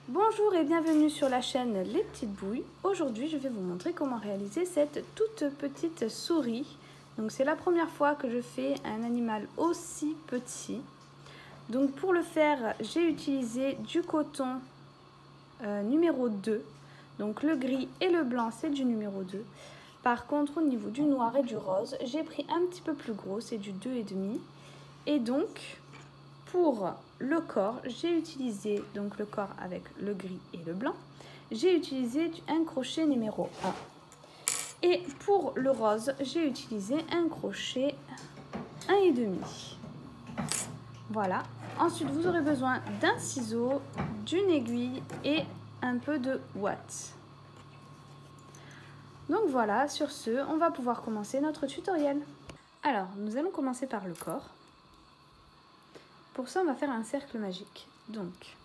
Bonjour et bienvenue sur la chaîne Les Petites Bouilles. Aujourd'hui, je vais vous montrer comment réaliser cette toute petite souris. Donc, c'est la première fois que je fais un animal aussi petit. Donc, pour le faire, j'ai utilisé du coton numéro 2. Donc, le gris et le blanc, c'est du numéro 2. Par contre, au niveau du noir et du rose, j'ai pris un petit peu plus gros, c'est du 2,5. Et donc, pour le corps, j'ai utilisé donc le corps avec le gris et le blanc. J'ai utilisé un crochet numéro 1. Et pour le rose, j'ai utilisé un crochet 1,5. Voilà. Ensuite, vous aurez besoin d'un ciseau, d'une aiguille et un peu de ouate. Donc voilà, sur ce, on va pouvoir commencer notre tutoriel. Alors, nous allons commencer par le corps. Pour ça, on va faire un cercle magique. Donc,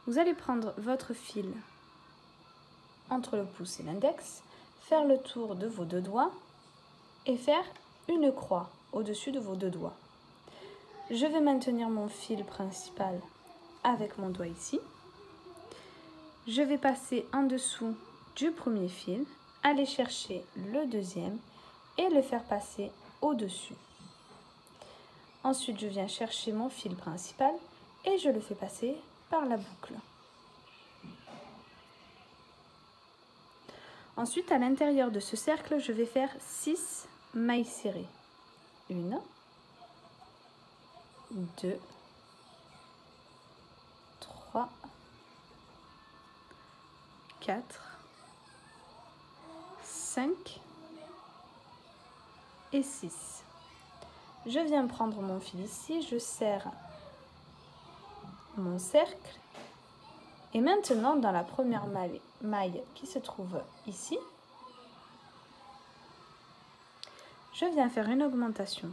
vous allez prendre votre fil entre le pouce et l'index, faire le tour de vos deux doigts et faire une croix au-dessus de vos deux doigts. Je vais maintenir mon fil principal avec mon doigt ici. Je vais passer en dessous du premier fil, aller chercher le deuxième et le faire passer au-dessus. Ensuite, je viens chercher mon fil principal et je le fais passer par la boucle. Ensuite, à l'intérieur de ce cercle, je vais faire 6 mailles serrées. 1, 2, 3, 4, 5 et 6. Je viens prendre mon fil ici, je serre mon cercle et maintenant dans la première maille qui se trouve ici, je viens faire une augmentation,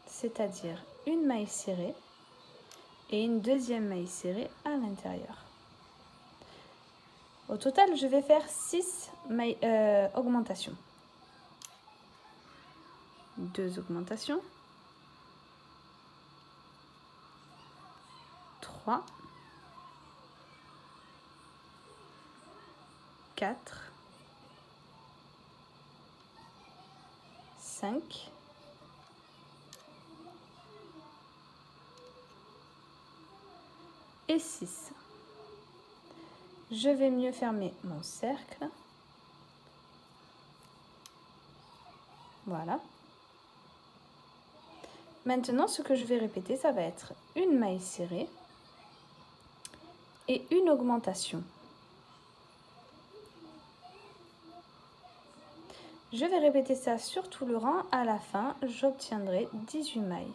c'est-à-dire une maille serrée et une deuxième maille serrée à l'intérieur. Au total, je vais faire 6 augmentations. 2 augmentations, 3, 4, 5, et 6. Je vais mieux fermer mon cercle. Voilà. Maintenant, ce que je vais répéter, ça va être une maille serrée et une augmentation. Je vais répéter ça sur tout le rang. À la fin, j'obtiendrai 18 mailles.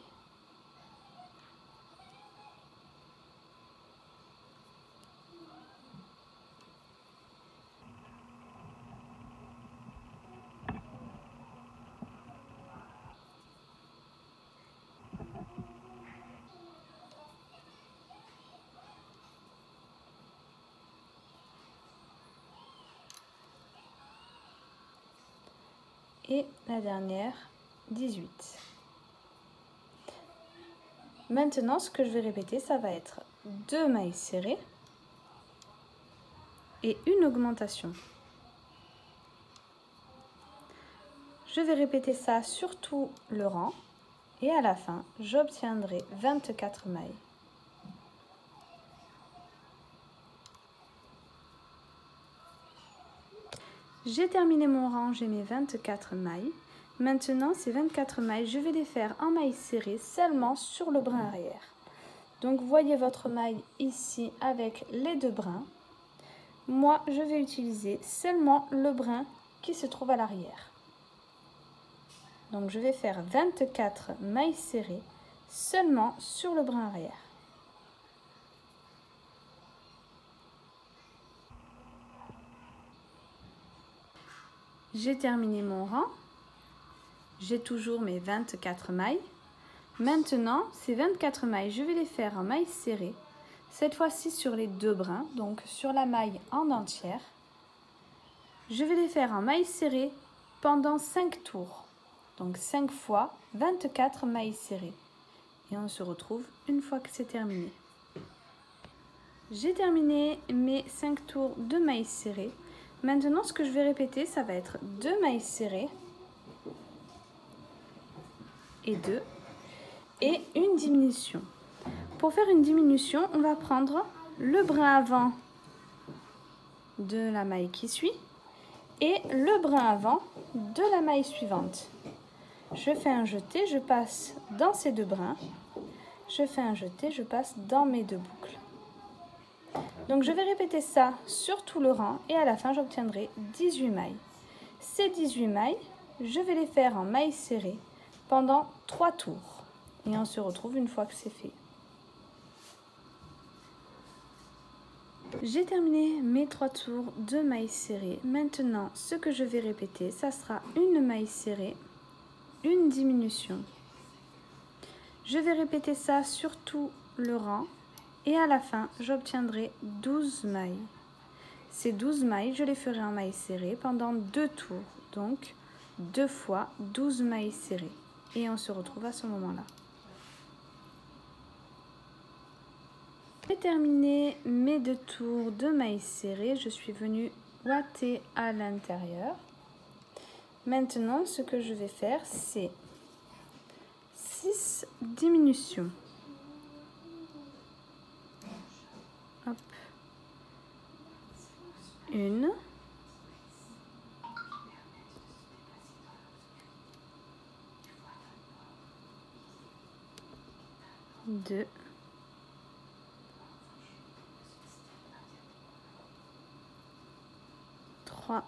Et la dernière, 18. Maintenant, ce que je vais répéter, ça va être 2 mailles serrées et une augmentation. Je vais répéter ça sur tout le rang et à la fin, j'obtiendrai 24 mailles. J'ai terminé mon rang, j'ai mes 24 mailles. Maintenant, ces 24 mailles, je vais les faire en mailles serrées seulement sur le brin arrière. Donc, voyez votre maille ici avec les deux brins. Moi, je vais utiliser seulement le brin qui se trouve à l'arrière. Donc, je vais faire 24 mailles serrées seulement sur le brin arrière. J'ai terminé mon rang. J'ai toujours mes 24 mailles. Maintenant, ces 24 mailles, je vais les faire en mailles serrées. Cette fois-ci sur les deux brins, donc sur la maille en entière. Je vais les faire en mailles serrées pendant 5 tours. Donc 5 fois 24 mailles serrées. Et on se retrouve une fois que c'est terminé. J'ai terminé mes 5 tours de mailles serrées. Maintenant, ce que je vais répéter, ça va être 2 mailles serrées et 2 et une diminution. Pour faire une diminution, on va prendre le brin avant de la maille qui suit et le brin avant de la maille suivante. Je fais un jeté, je passe dans ces deux brins. Je fais un jeté, je passe dans mes deux boucles. Donc je vais répéter ça sur tout le rang et à la fin j'obtiendrai 18 mailles. Ces 18 mailles, je vais les faire en mailles serrées pendant 3 tours. Et on se retrouve une fois que c'est fait. J'ai terminé mes 3 tours de mailles serrées. Maintenant, ce que je vais répéter, ça sera une maille serrée, une diminution. Je vais répéter ça sur tout le rang. Et à la fin, j'obtiendrai 12 mailles. Ces 12 mailles, je les ferai en mailles serrées pendant 2 tours. Donc, 2 fois 12 mailles serrées. Et on se retrouve à ce moment-là. J'ai terminé mes 2 tours de mailles serrées. Je suis venue ouater à l'intérieur. Maintenant, ce que je vais faire, c'est 6 diminutions. Hop. 1, 2, 3,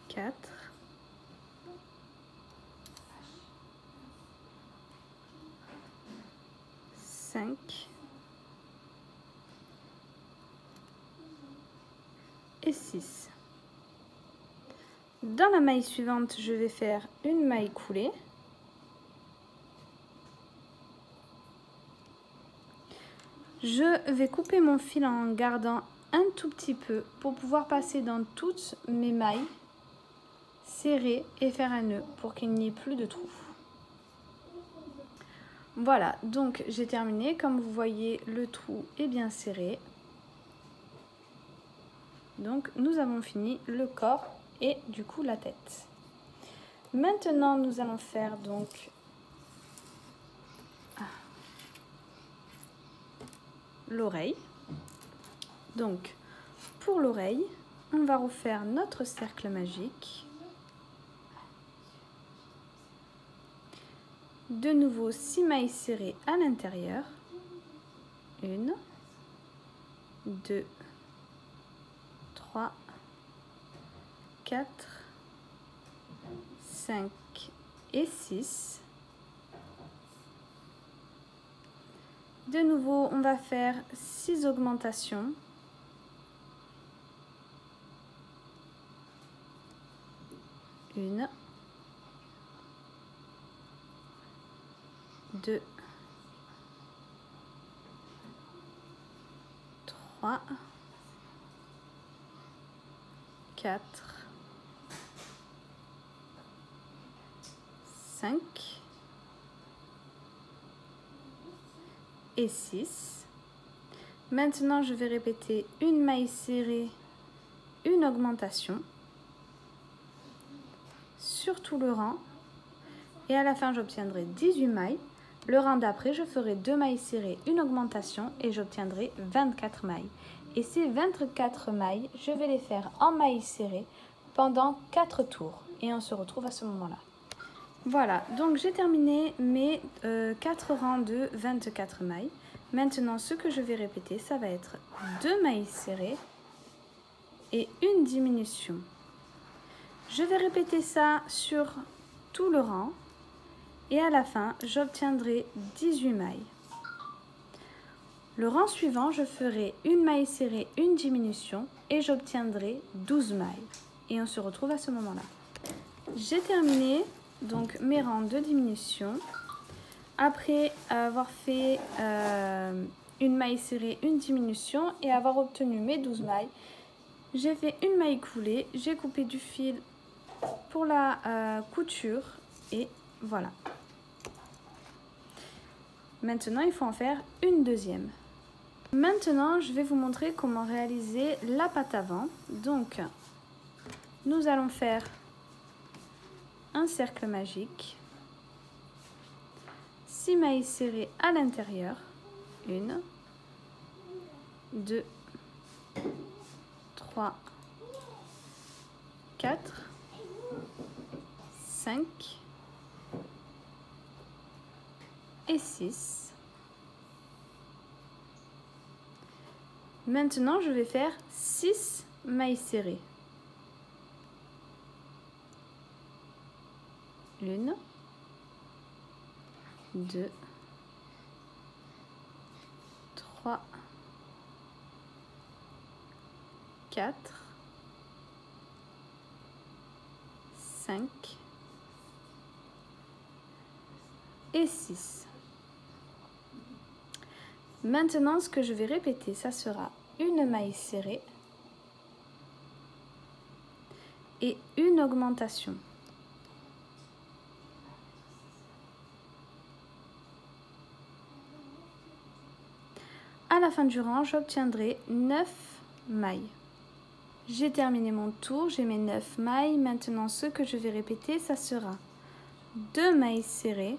4, 5 et 6. Dans la maille suivante, je vais faire une maille coulée. Je vais couper mon fil en gardant un tout petit peu pour pouvoir passer dans toutes mes mailles, serrer et faire un nœud pour qu'il n'y ait plus de trous. Voilà, donc j'ai terminé. Comme vous voyez, le trou est bien serré. Donc nous avons fini le corps et du coup la tête. Maintenant nous allons faire donc l'oreille. Donc pour l'oreille, on va refaire notre cercle magique. De nouveau 6 mailles serrées à l'intérieur. 1, 2, 3, 4, 5 et 6. De nouveau, on va faire 6 augmentations. 1, 2, 3, 4, 5 et 6. Maintenant, je vais répéter une maille serrée, une augmentation sur tout le rang et à la fin, j'obtiendrai 18 mailles. Le rang d'après, je ferai 2 mailles serrées, une augmentation et j'obtiendrai 24 mailles. Et ces 24 mailles, je vais les faire en mailles serrées pendant 4 tours. Et on se retrouve à ce moment-là. Voilà, donc j'ai terminé mes 4 rangs de 24 mailles. Maintenant, ce que je vais répéter, ça va être 2 mailles serrées et une diminution. Je vais répéter ça sur tout le rang. Et à la fin, j'obtiendrai 18 mailles. Le rang suivant, je ferai une maille serrée, une diminution et j'obtiendrai 12 mailles. Et on se retrouve à ce moment-là. J'ai terminé donc mes rangs de diminution. Après avoir fait une maille serrée, une diminution et avoir obtenu mes 12 mailles, j'ai fait une maille coulée, j'ai coupé du fil pour la couture et voilà. Maintenant, il faut en faire une deuxième. Maintenant, je vais vous montrer comment réaliser la patte avant. Donc, nous allons faire un cercle magique, 6 mailles serrées à l'intérieur, 1, 2, 3, 4, 5 et 6. Maintenant, je vais faire 6 mailles serrées. 1, 2, 3, 4, 5 et 6. Maintenant, ce que je vais répéter, ça sera une maille serrée et une augmentation. À la fin du rang, j'obtiendrai 9 mailles. J'ai terminé mon tour, j'ai mes 9 mailles. Maintenant, ce que je vais répéter, ça sera 2 mailles serrées,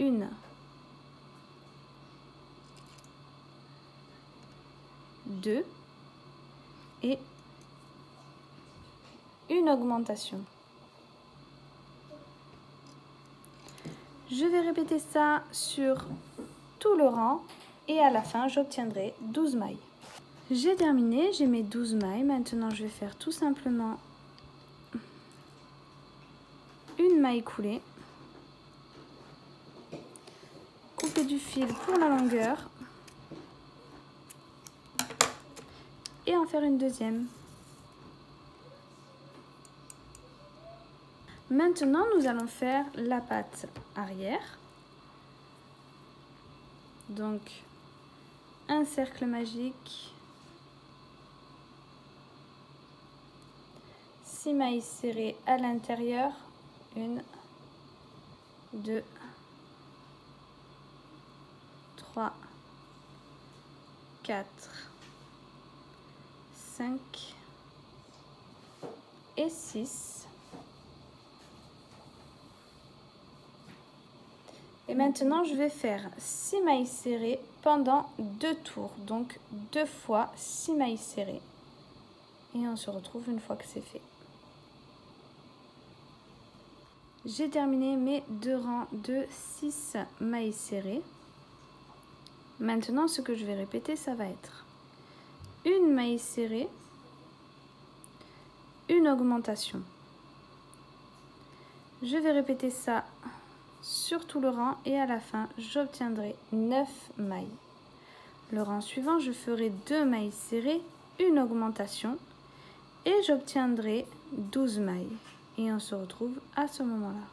1, 2 et une augmentation. Je vais répéter ça sur tout le rang et à la fin, j'obtiendrai 12 mailles. J'ai terminé, j'ai mes 12 mailles. Maintenant, je vais faire tout simplement une maille coulée, couper du fil pour la longueur et en faire une deuxième. Maintenant, nous allons faire la patte arrière. Donc, un cercle magique, 6 mailles serrées à l'intérieur, 1, 2, 3, 4, 5 et 6. Et maintenant, je vais faire 6 mailles serrées pendant 2 tours. Donc 2 fois 6 mailles serrées. Et on se retrouve une fois que c'est fait. J'ai terminé mes 2 rangs de 6 mailles serrées. Maintenant, ce que je vais répéter, ça va être une maille serrée, une augmentation. Je vais répéter ça sur tout le rang et à la fin, j'obtiendrai 9 mailles. Le rang suivant, je ferai 2 mailles serrées, une augmentation et j'obtiendrai 12 mailles. Et on se retrouve à ce moment-là.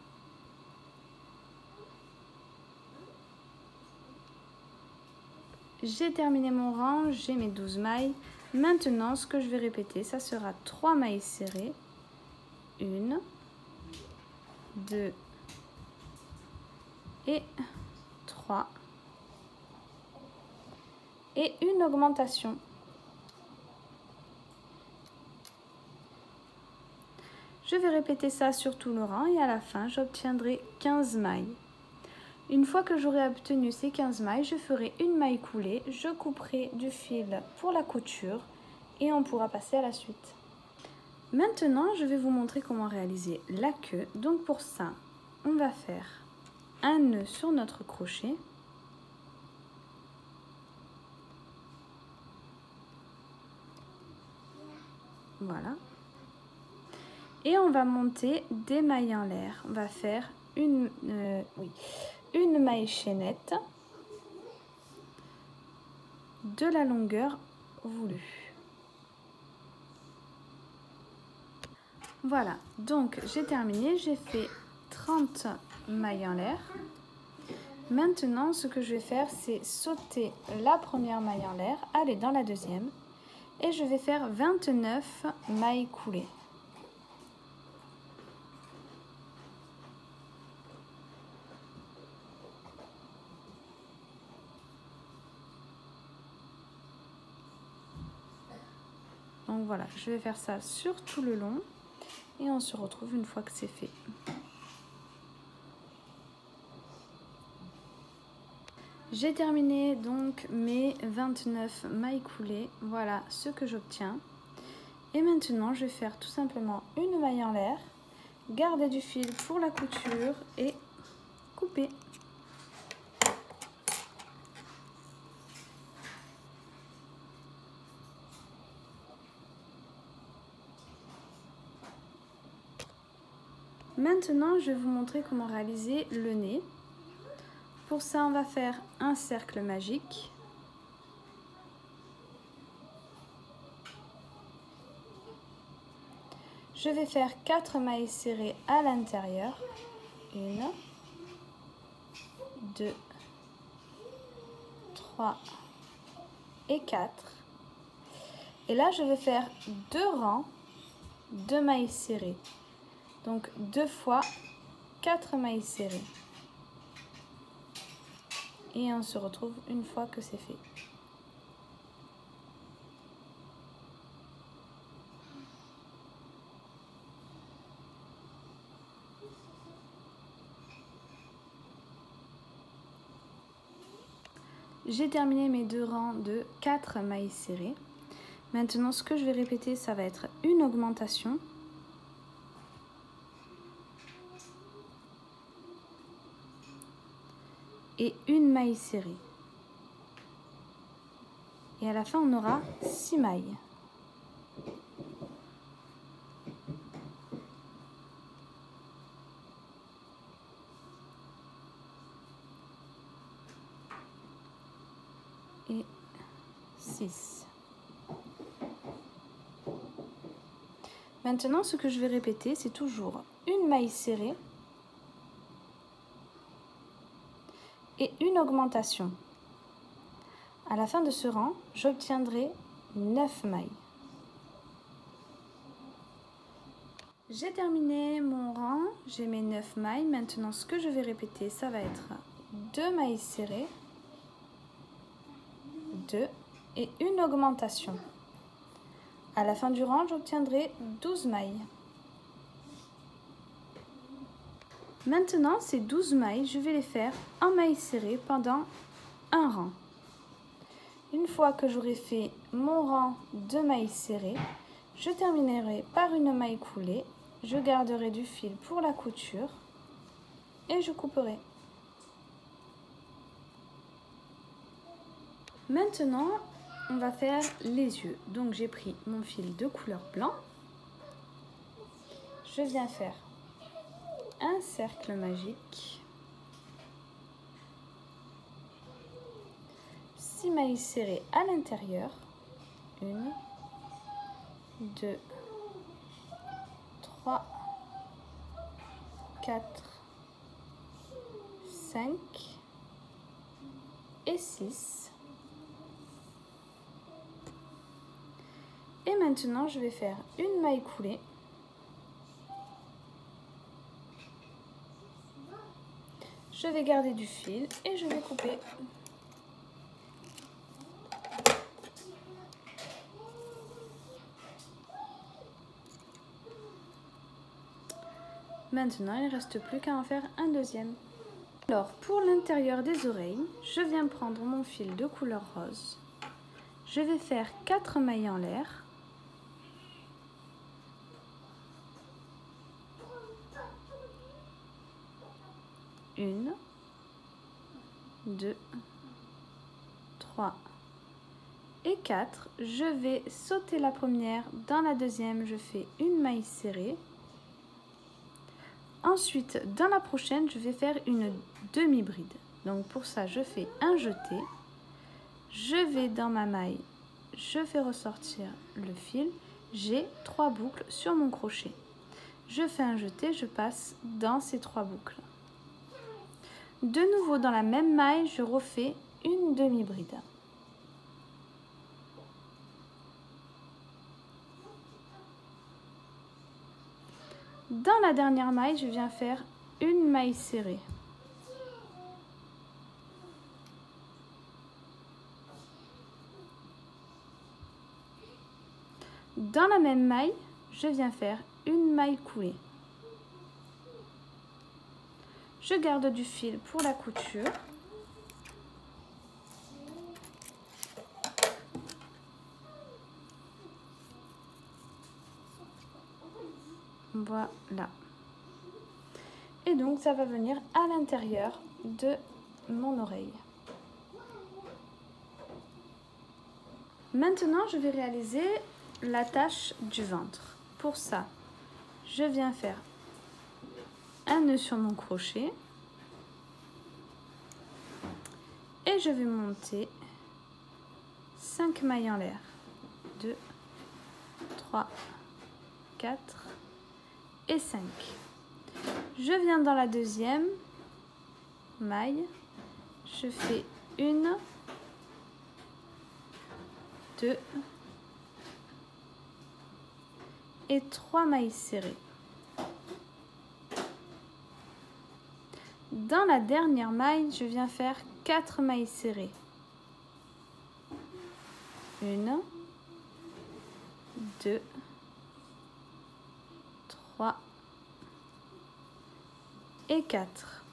J'ai terminé mon rang, j'ai mes 12 mailles. Maintenant, ce que je vais répéter, ça sera 3 mailles serrées. 1, 2 et 3. Et une augmentation. Je vais répéter ça sur tout le rang et à la fin, j'obtiendrai 15 mailles. Une fois que j'aurai obtenu ces 15 mailles, je ferai une maille coulée, je couperai du fil pour la couture et on pourra passer à la suite. Maintenant, je vais vous montrer comment réaliser la queue. Donc pour ça, on va faire un nœud sur notre crochet. Voilà. Et on va monter des mailles en l'air. On va faire une maille chaînette de la longueur voulue. Voilà, donc j'ai terminé, j'ai fait 30 mailles en l'air. Maintenant, ce que je vais faire, c'est sauter la première maille en l'air, aller dans la deuxième, et je vais faire 29 mailles coulées. Donc voilà, je vais faire ça sur tout le long et on se retrouve une fois que c'est fait. J'ai terminé donc mes 29 mailles coulées, voilà ce que j'obtiens. Et maintenant je vais faire tout simplement une maille en l'air, garder du fil pour la couture et couper. Maintenant je vais vous montrer comment réaliser le nez. Pour ça, on va faire un cercle magique. Je vais faire 4 mailles serrées à l'intérieur. 1, 2, 3 et 4. Et là, je vais faire 2 rangs de mailles serrées. Donc 2 fois 4 mailles serrées. Et on se retrouve une fois que c'est fait. J'ai terminé mes 2 rangs de 4 mailles serrées. Maintenant, ce que je vais répéter, ça va être une augmentation. Et une maille serrée. Et à la fin, on aura 6 mailles. Et 6. Maintenant, ce que je vais répéter, c'est toujours une maille serrée et une augmentation. À la fin de ce rang, j'obtiendrai 9 mailles. J'ai terminé mon rang, j'ai mes 9 mailles. Maintenant, ce que je vais répéter, ça va être 2 mailles serrées, 2 et une augmentation. À la fin du rang, j'obtiendrai 12 mailles. Maintenant, ces 12 mailles, je vais les faire en mailles serrées pendant un rang. Une fois que j'aurai fait mon rang de mailles serrées, je terminerai par une maille coulée. Je garderai du fil pour la couture et je couperai. Maintenant, on va faire les yeux. Donc j'ai pris mon fil de couleur blanc. Je viens faire un cercle magique. 6 mailles serrées à l'intérieur. 1, 2, 3, 4, 5 et 6. Et maintenant, je vais faire une maille coulée. Je vais garder du fil et je vais couper. Maintenant, il ne reste plus qu'à en faire un deuxième. Alors, pour l'intérieur des oreilles, je viens prendre mon fil de couleur rose. Je vais faire 4 mailles en l'air. Une, 2, 3 et 4. Je vais sauter la première. Dans la deuxième, je fais une maille serrée. Ensuite, dans la prochaine, je vais faire une demi-bride. Donc pour ça, je fais un jeté. Je vais dans ma maille, je fais ressortir le fil. J'ai 3 boucles sur mon crochet. Je fais un jeté, je passe dans ces 3 boucles. De nouveau, dans la même maille, je refais une demi-bride. Dans la dernière maille, je viens faire une maille serrée. Dans la même maille, je viens faire une maille coulée. Je garde du fil pour la couture. Voilà. Et donc, ça va venir à l'intérieur de mon oreille. Maintenant, je vais réaliser l'attache du ventre. Pour ça, je viens faire un nœud sur mon crochet et je vais monter 5 mailles en l'air. 2, 3, 4 et 5. Je viens dans la deuxième maille, je fais 1, 2 et 3 mailles serrées. Dans la dernière maille, je viens faire 4 mailles serrées. 1, 2, 3 et 4.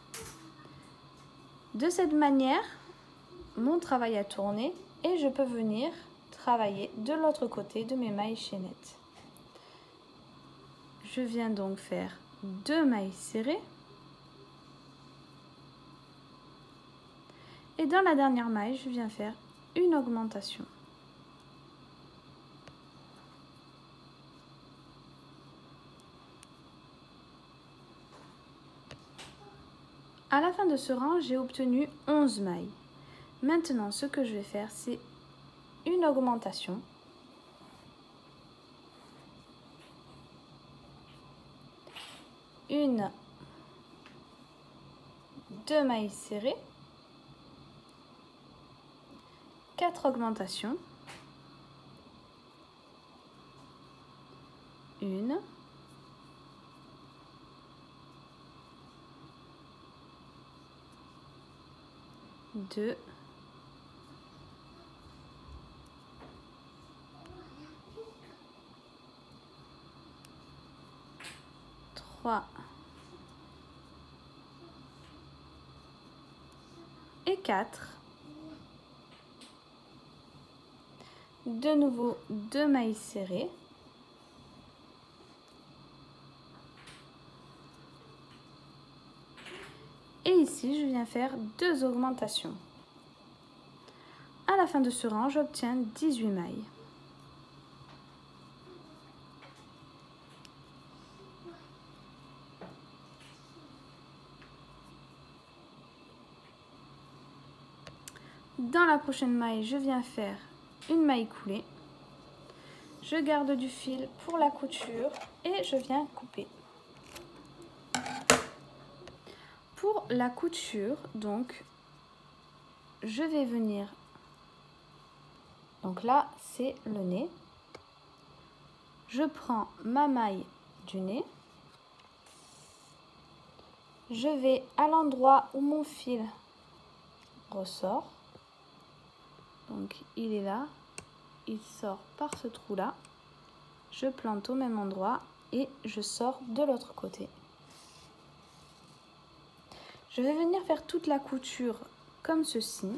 De cette manière, mon travail a tourné et je peux venir travailler de l'autre côté de mes mailles chaînettes. Je viens donc faire 2 mailles serrées. Et dans la dernière maille, je viens faire une augmentation. À la fin de ce rang, j'ai obtenu 11 mailles. Maintenant, ce que je vais faire, c'est une augmentation. Une, 2 mailles serrées. 4 augmentations. 1, 2, 3 et 4. De nouveau 2 mailles serrées. Et ici, je viens faire 2 augmentations. À la fin de ce rang, j'obtiens 18 mailles. Dans la prochaine maille, je viens faire une maille coulée. Je garde du fil pour la couture et je viens couper. Pour la couture, donc, je vais venir, donc là, c'est le nez. Je prends ma maille du nez. Je vais à l'endroit où mon fil ressort. Donc, il est là. Il sort par ce trou-là. Je plante au même endroit et je sors de l'autre côté. Je vais venir faire toute la couture comme ceci.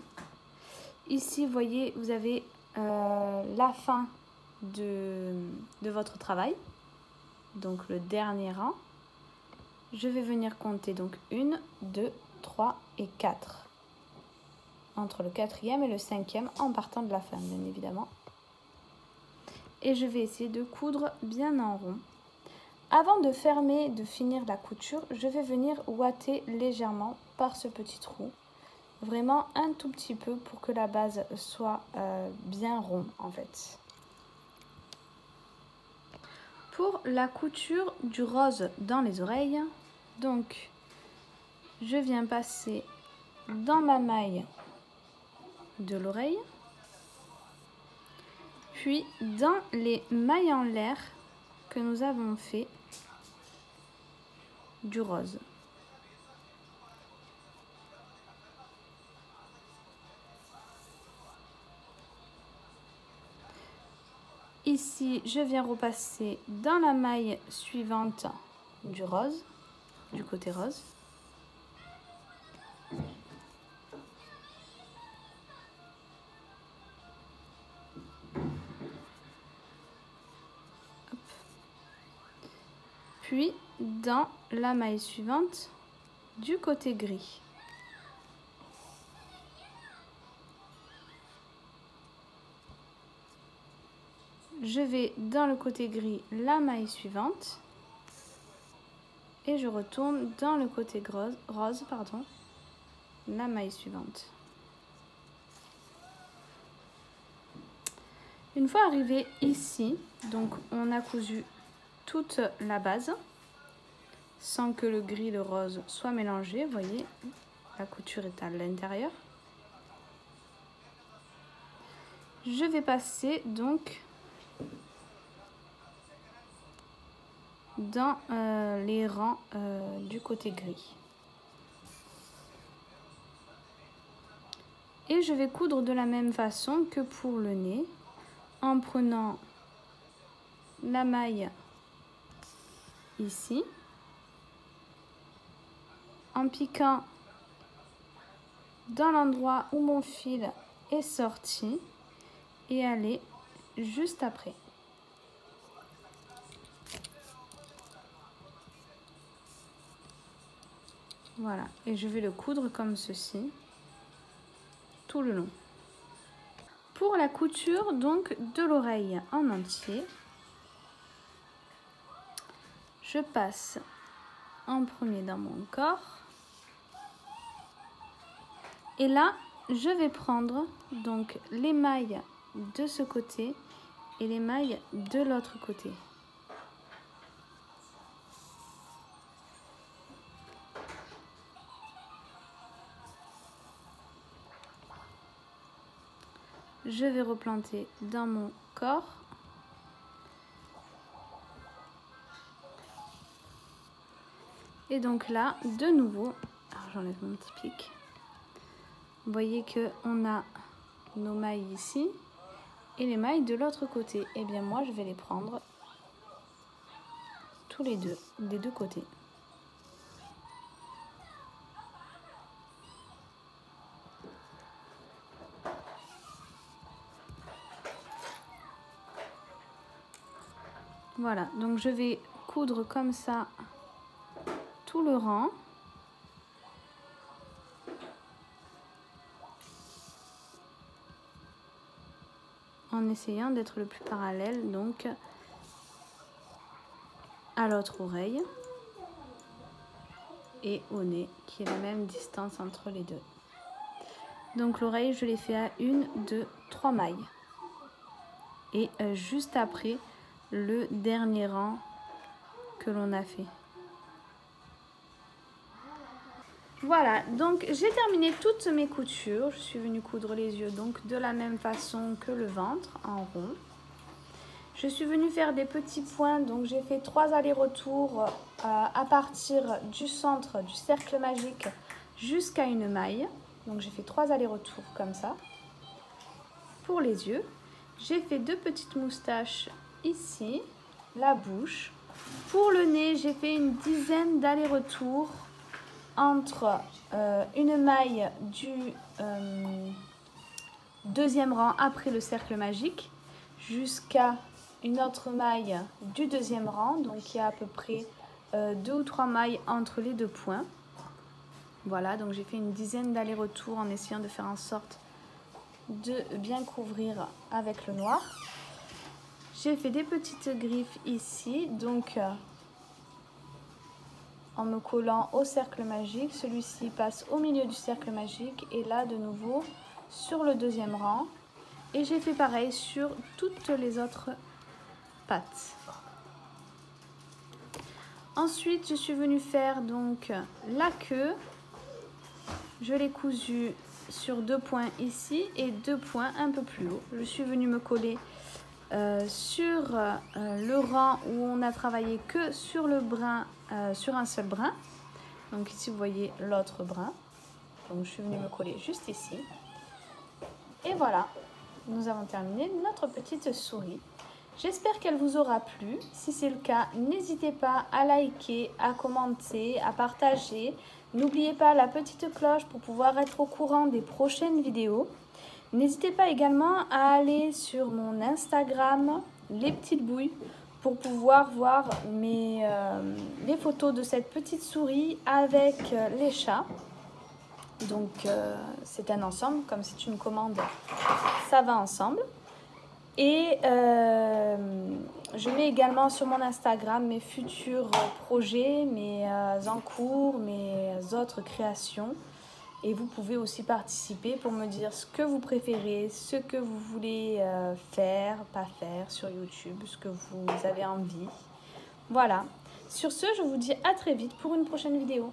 Ici, vous voyez, vous avez la fin de votre travail. Donc, le dernier rang. Je vais venir compter donc 1, 2, 3 et 4. Entre le 4e et le 5e en partant de la fin, bien évidemment. Et je vais essayer de coudre bien en rond. Avant de fermer, de finir la couture, je vais venir ouater légèrement par ce petit trou. Vraiment un tout petit peu pour que la base soit bien rond en fait. Pour la couture du rose dans les oreilles, donc je viens passer dans ma maille de l'oreille, puis dans les mailles en l'air que nous avons fait du rose. Ici, je viens repasser dans la maille suivante du rose, du côté rose. Hop. Puis, dans la maille suivante du côté gris. Je vais dans le côté gris la maille suivante et je retourne dans le côté rose, la maille suivante. Une fois arrivé ici, donc on a cousu toute la base sans que le gris et le rose soient mélangés. Vous voyez, la couture est à l'intérieur. Je vais passer donc dans les rangs du côté gris. Et je vais coudre de la même façon que pour le nez, en prenant la maille ici, en piquant dans l'endroit où mon fil est sorti et aller juste après. Voilà, et je vais le coudre comme ceci, tout le long. Pour la couture donc de l'oreille en entier, je passe en premier dans mon corps. Et là, je vais prendre donc les mailles de ce côté et les mailles de l'autre côté. Je vais replanter dans mon corps. Et donc là, de nouveau, j'enlève mon petit pic. Vous voyez que on a nos mailles ici et les mailles de l'autre côté. Et bien moi, je vais les prendre tous les deux, des deux côtés. Voilà, donc je vais coudre comme ça tout le rang. En essayant d'être le plus parallèle donc à l'autre oreille et au nez, qui est la même distance entre les deux. Donc l'oreille, je l'ai fait à 1, 2, 3 mailles. Et juste après, le dernier rang que l'on a fait. Voilà, donc j'ai terminé toutes mes coutures. Je suis venue coudre les yeux donc de la même façon que le ventre, en rond. Je suis venue faire des petits points, donc j'ai fait 3 allers-retours à partir du centre du cercle magique jusqu'à une maille. Donc j'ai fait 3 allers-retours comme ça. Pour les yeux, j'ai fait 2 petites moustaches ici, la bouche. Pour le nez, j'ai fait une dizaine d'allers-retours entre une maille du deuxième rang après le cercle magique jusqu'à une autre maille du deuxième rang. Donc il y a à peu près 2 ou 3 mailles entre les deux points. Voilà, donc j'ai fait une dizaine d'allers-retours en essayant de faire en sorte de bien couvrir avec le noir. J'ai fait des petites griffes ici, donc en me collant au cercle magique. Celui-ci passe au milieu du cercle magique et là de nouveau sur le deuxième rang. Et j'ai fait pareil sur toutes les autres pattes. Ensuite, je suis venue faire donc la queue. Je l'ai cousue sur 2 points ici et 2 points un peu plus haut. Je suis venue me coller sur le rang où on a travaillé que sur le brin, sur un seul brin. Donc ici vous voyez l'autre brin. Donc je suis venue me coller juste ici. Et voilà, nous avons terminé notre petite souris. J'espère qu'elle vous aura plu. Si c'est le cas, n'hésitez pas à liker, à commenter, à partager. N'oubliez pas la petite cloche pour pouvoir être au courant des prochaines vidéos. N'hésitez pas également à aller sur mon Instagram, Les Petites Bouilles, pour pouvoir voir les photos de cette petite souris avec les chats. Donc c'est un ensemble, comme c'est une commande, ça va ensemble. Et je mets également sur mon Instagram mes futurs projets, mes en cours, mes autres créations. Et vous pouvez aussi participer pour me dire ce que vous préférez, ce que vous voulez faire, pas faire sur YouTube, ce que vous avez envie. Voilà. Sur ce, je vous dis à très vite pour une prochaine vidéo.